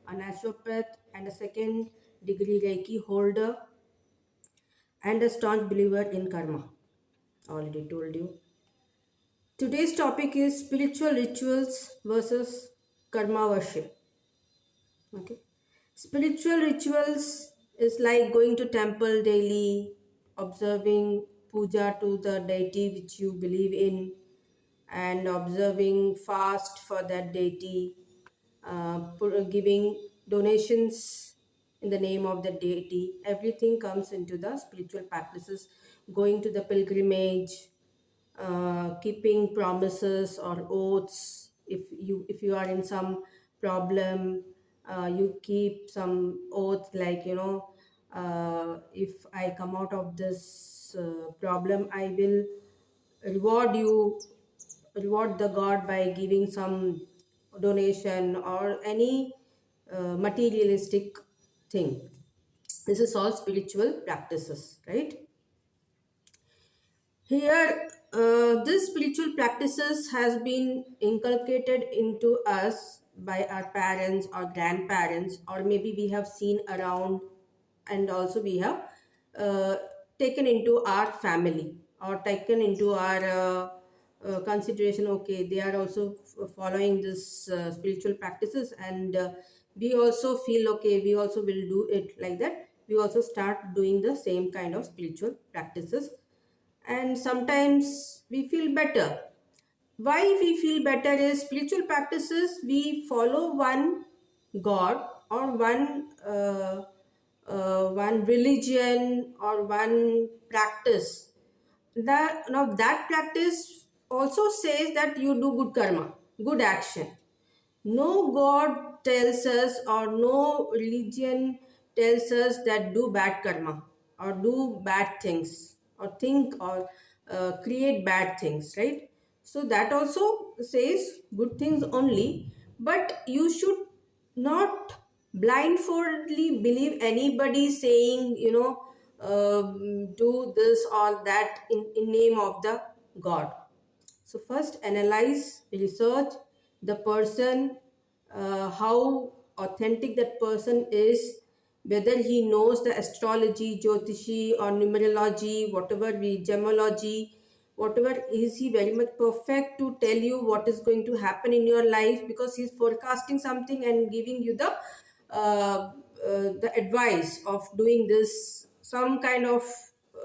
a naturopath, and a second degree Reiki holder, and a staunch believer in karma. Already told you. Today's topic is spiritual rituals versus karma worship. Okay. Spiritual rituals is like going to temple daily, observing puja to the deity which you believe in, and observing fast for that deity, giving donations in the name of the deity. Everything comes into the spiritual practices. Going to the pilgrimage, keeping promises or oaths. If you are in some problem, you keep some oath, like if I come out of this problem, I will reward you reward the god by giving some donation or any materialistic thing. This is all spiritual practices, right? Here, this spiritual practices has been inculcated into us by our parents or grandparents, or maybe we have seen around, and also we have uh, taken into our family or taken into our consideration. Okay, they are also following this spiritual practices, and we also feel okay, we also will do it like that. We also start doing the same kind of spiritual practices, and sometimes we feel better. Why we feel better is spiritual practices, we follow one god or one religion or one practice. That practice also says that you do good karma, good action. No god tells us, or no religion tells us that do bad karma or do bad things or think or create bad things, right? So that also says good things only, but you should not blindfoldly believe anybody saying, do this or that in name of the god. So first analyze, research the person, how authentic that person is, whether he knows the astrology, jyotishi, or numerology, whatever we gemology, whatever, is he very much perfect to tell you what is going to happen in your life, because he's forecasting something and giving you the advice of doing this, some kind of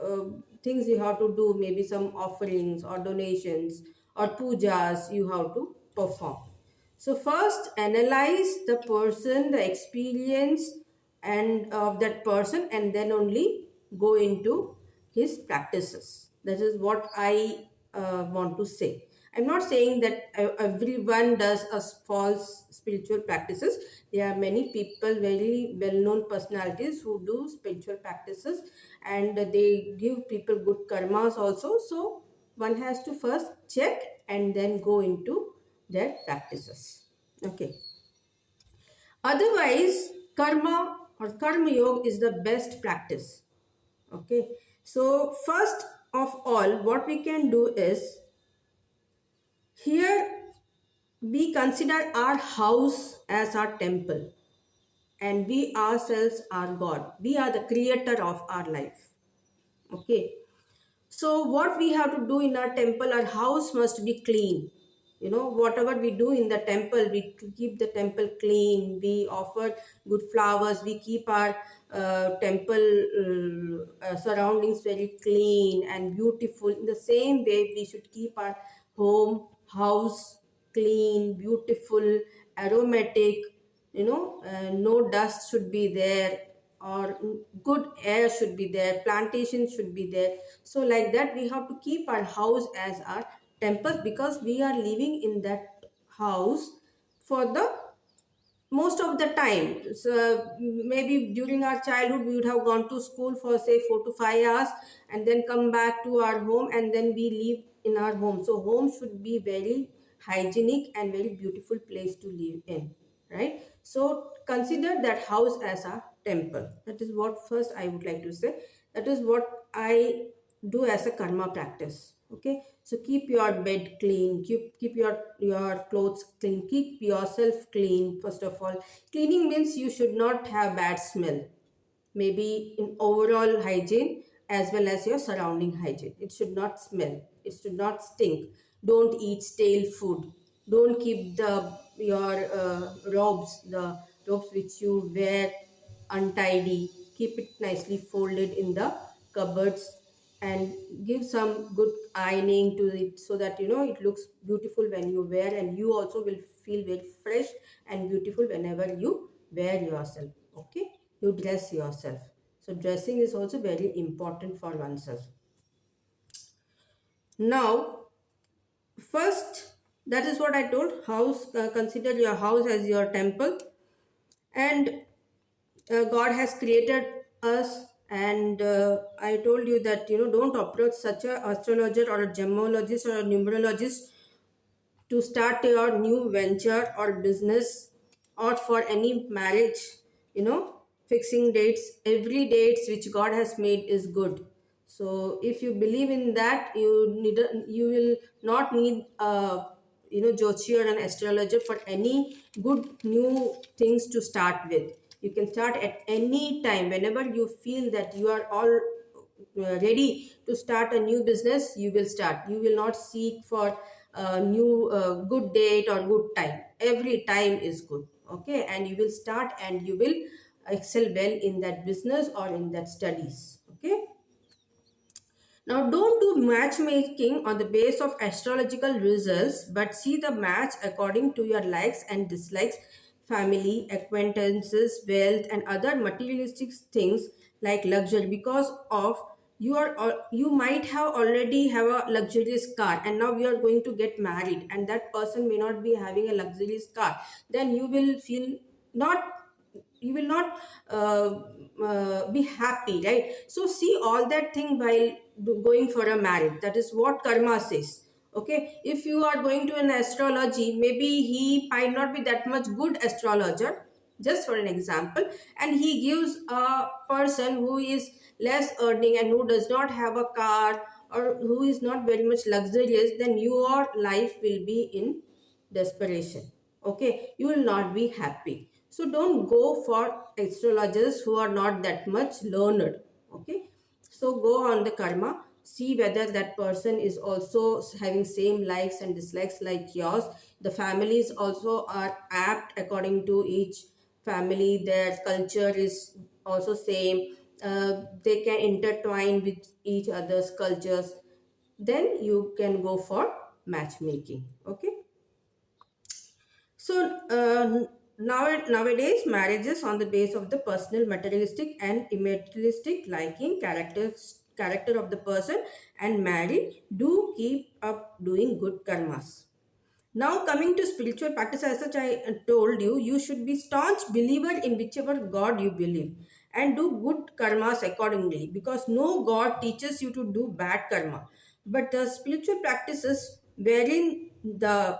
uh, things you have to do, maybe some offerings or donations or pujas you have to perform. So first analyze the person, the experience and of that person, and then only go into his practices. That is what I want to say. I'm not saying that everyone does a false spiritual practices. There are many people, very well-known personalities, who do spiritual practices, and they give people good karmas also. So one has to first check and then go into their practices. Okay. Otherwise, karma or karma yoga is the best practice. Okay. So first of all, what we can do is, here we consider our house as our temple, and we ourselves are God. We are the creator of our life. Okay. So what we have to do in our temple, our house must be clean. Whatever we do in the temple, we keep the temple clean. We offer good flowers. We keep our temple surroundings very clean and beautiful. In the same way, we should keep our house clean, beautiful, aromatic. No dust should be there, or good air should be there, plantation should be there. So like that, we have to keep our house as our temple, because we are living in that house for the most of the time. So maybe during our childhood we would have gone to school for say 4 to 5 hours, and then come back to our home, and then we live in our home. So home should be very hygienic and very beautiful place to live in, right? So consider that house as a temple. That is what first I would like to say. That is what I do as a karma practice. Okay, so keep your bed clean, keep your clothes clean, keep yourself clean. First of all, cleaning means you should not have bad smell, maybe in overall hygiene as well as your surrounding hygiene. It should not smell, it should not stink. Don't eat stale food. Don't keep your the robes which you wear untidy. Keep it nicely folded in the cupboards and give some good ironing to it so that it looks beautiful when you wear, and you also will feel very fresh and beautiful whenever you wear yourself. Okay, you dress yourself. So dressing is also very important for oneself. Now, first, that is what I told. House, consider your house as your temple, and God has created us. And I told you that don't approach such a astrologer or a gemologist or a numerologist to start your new venture or business, or for any marriage. Fixing dates, every dates which God has made is good. So if you believe in that, you will not need jyotish and astrologer for any good new things to start with. You can start at any time whenever you feel that you are all ready to start a new business. You will start. You will not seek for a new good date or good time. Every time is good. Okay, and you will start and you will excel well in that business or in that studies. Okay, now, don't do matchmaking on the base of astrological results, but see the match according to your likes and dislikes, family, acquaintances, wealth, and other materialistic things like luxury. Because of you might have already have a luxurious car, and now you are going to get married, and that person may not be having a luxurious car. Then you will feel not, you will not be happy, right? So see all that thing while going for a marriage. That is what karma says. Okay, if you are going to an astrology, maybe he might not be that much good astrologer, just for an example, and he gives a person who is less earning and who does not have a car or who is not very much luxurious, then your life will be in desperation. Okay, you will not be happy. So don't go for astrologers who are not that much learned. Okay, so go on the karma, see whether that person is also having same likes and dislikes like yours. The families also are apt according to each family. Their culture is also same. They can intertwine with each other's cultures. Then you can go for matchmaking. Okay, so nowadays, marriages on the base of the personal, materialistic, and immaterialistic liking, character of the person, and marry do keep up doing good karmas. Now, coming to spiritual practice, as such, I told you, you should be staunch believer in whichever God you believe and do good karmas accordingly, because no God teaches you to do bad karma. But the spiritual practices wherein the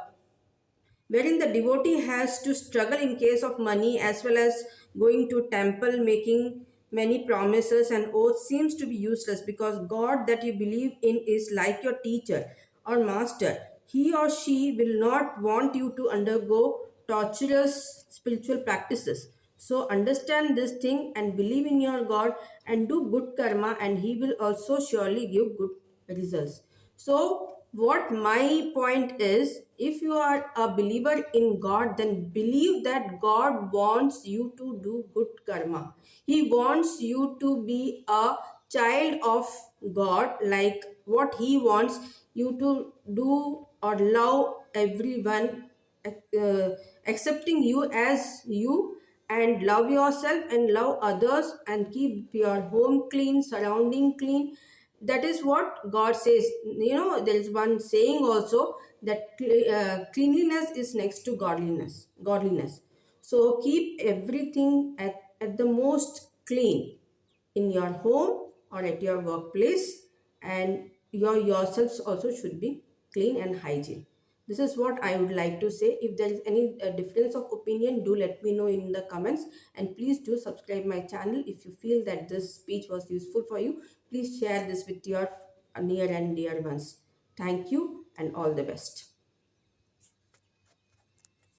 devotee has to struggle in case of money, as well as going to temple, making many promises and oaths, seems to be useless, because God that you believe in is like your teacher or master. He or she will not want you to undergo torturous spiritual practices. So understand this thing and believe in your God and do good karma, and he will also surely give good results. So, what my point is, if you are a believer in God, then believe that God wants you to do good karma. He wants you to be a child of God, like what He wants you to do or love everyone, uh, accepting you as you, and love yourself and love others, and keep your home clean, surrounding clean. That is what God says. There is one saying also that cleanliness is next to godliness. So keep everything at the most clean in your home or at your workplace, and your yourselves also should be clean and hygiene. This is what I would like to say. If there is any difference of opinion, do let me know in the comments, and please do subscribe my channel. If you feel that this speech was useful for you, please share this with your near and dear ones. Thank you and all the best.